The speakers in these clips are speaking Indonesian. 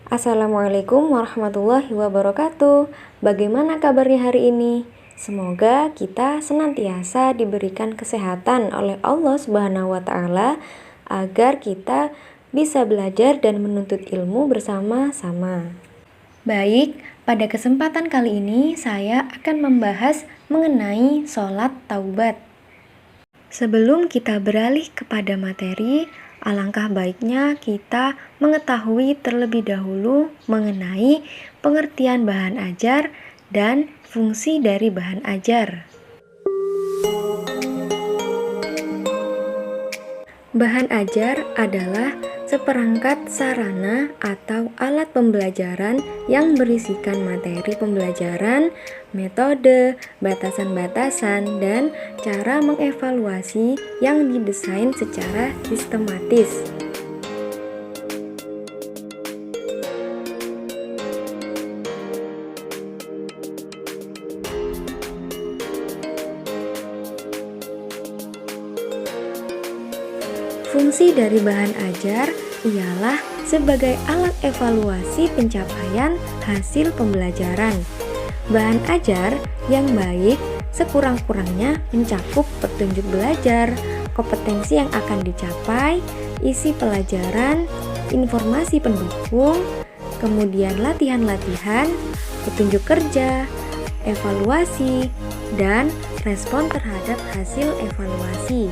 Assalamualaikum warahmatullahi wabarakatuh. Bagaimana kabarnya hari ini? Semoga kita senantiasa diberikan kesehatan oleh Allah Subhanahu wa taala agar kita bisa belajar dan menuntut ilmu bersama-sama. Baik, pada kesempatan kali ini saya akan membahas mengenai sholat taubat. Sebelum kita beralih kepada materi, alangkah baiknya kita mengetahui terlebih dahulu mengenai pengertian bahan ajar dan fungsi dari bahan ajar. Bahan ajar adalah seperangkat sarana atau alat pembelajaran yang berisikan materi pembelajaran, metode, batasan-batasan, dan cara mengevaluasi yang didesain secara sistematis. Fungsi dari bahan ajar ialah sebagai alat evaluasi pencapaian hasil pembelajaran. Bahan ajar yang baik sekurang-kurangnya mencakup petunjuk belajar, kompetensi yang akan dicapai, isi pelajaran, informasi pendukung, kemudian latihan-latihan, petunjuk kerja, evaluasi, dan respon terhadap hasil evaluasi.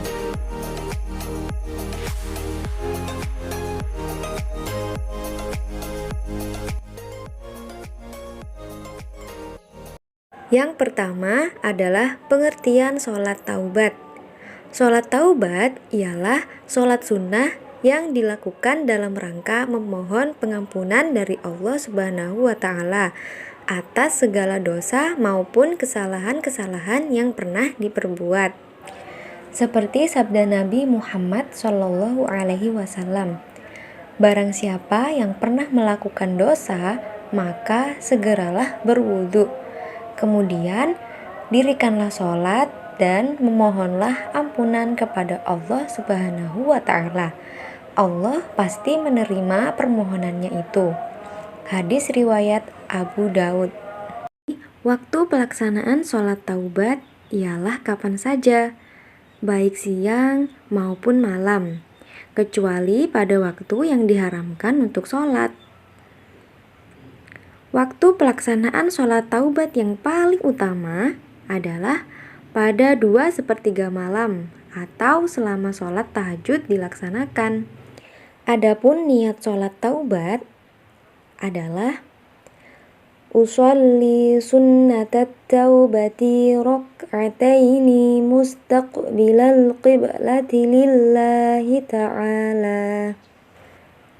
Yang pertama adalah pengertian sholat taubat. Sholat taubat ialah sholat sunnah yang dilakukan dalam rangka memohon pengampunan dari Allah Subhanahu wa taala atas segala dosa maupun kesalahan-kesalahan yang pernah diperbuat. Seperti sabda Nabi Muhammad SAW, barang siapa yang pernah melakukan dosa, maka segeralah berwudu. Kemudian dirikanlah sholat dan memohonlah ampunan kepada Allah Subhanahu wa taala. Allah pasti menerima permohonannya itu. Hadis riwayat Abu Daud. Waktu pelaksanaan sholat taubat ialah kapan saja, baik siang maupun malam, kecuali pada waktu yang diharamkan untuk sholat. Waktu pelaksanaan sholat taubat yang paling utama adalah pada 2/3 malam atau selama sholat tahajud dilaksanakan. Adapun niat sholat taubat adalah usolli sunnatat taubati rak'ataini mustaqbilal qiblati lillahi ta'ala.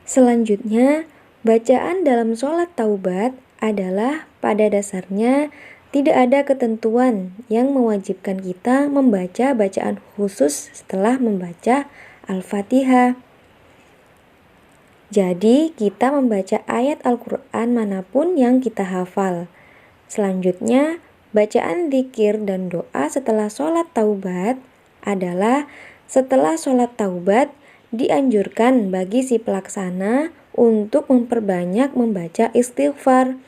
Selanjutnya, bacaan dalam sholat taubat adalah pada dasarnya tidak ada ketentuan yang mewajibkan kita membaca bacaan khusus setelah membaca Al-Fatihah. Jadi kita membaca ayat Al-Quran manapun yang kita hafal. Selanjutnya, bacaan dzikir dan doa setelah sholat taubat adalah setelah sholat taubat dianjurkan bagi si pelaksana untuk memperbanyak membaca istighfar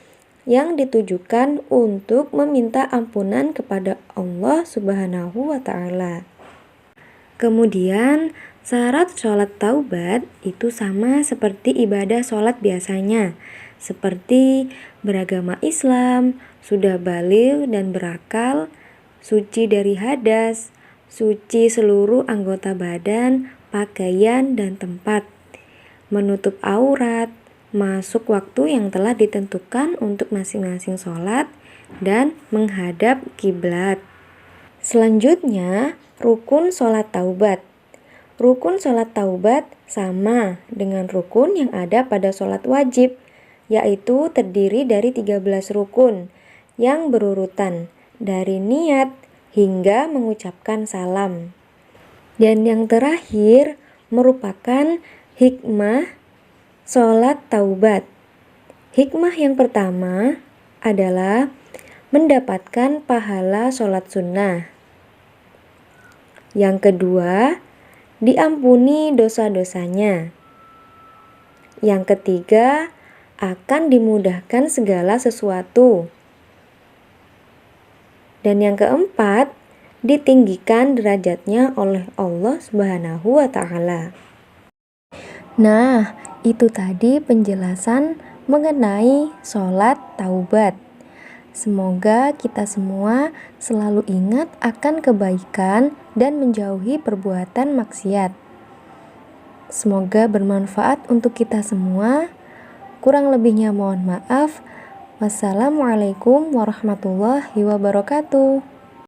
yang ditujukan untuk meminta ampunan kepada Allah Subhanahu wa taala. Kemudian, syarat sholat taubat itu sama seperti ibadah sholat biasanya, seperti beragama Islam, sudah baligh dan berakal, suci dari hadas, suci seluruh anggota badan, pakaian dan tempat, menutup aurat, masuk waktu yang telah ditentukan untuk masing-masing sholat, dan menghadap kiblat. Selanjutnya, rukun sholat taubat. Rukun sholat taubat sama dengan rukun yang ada pada sholat wajib, yaitu terdiri dari 13 rukun yang berurutan dari niat hingga mengucapkan salam. Dan yang terakhir merupakan hikmah sholat taubat. Hikmah yang pertama adalah mendapatkan pahala sholat sunnah. Yang kedua, diampuni dosa-dosanya. Yang ketiga, akan dimudahkan segala sesuatu. Dan yang keempat, ditinggikan derajatnya oleh Allah Subhanahu wa Ta'ala. Nah, itu tadi penjelasan mengenai sholat taubat. Semoga kita semua selalu ingat akan kebaikan dan menjauhi perbuatan maksiat. Semoga bermanfaat untuk kita semua. Kurang lebihnya mohon maaf. Wassalamualaikum warahmatullahi wabarakatuh.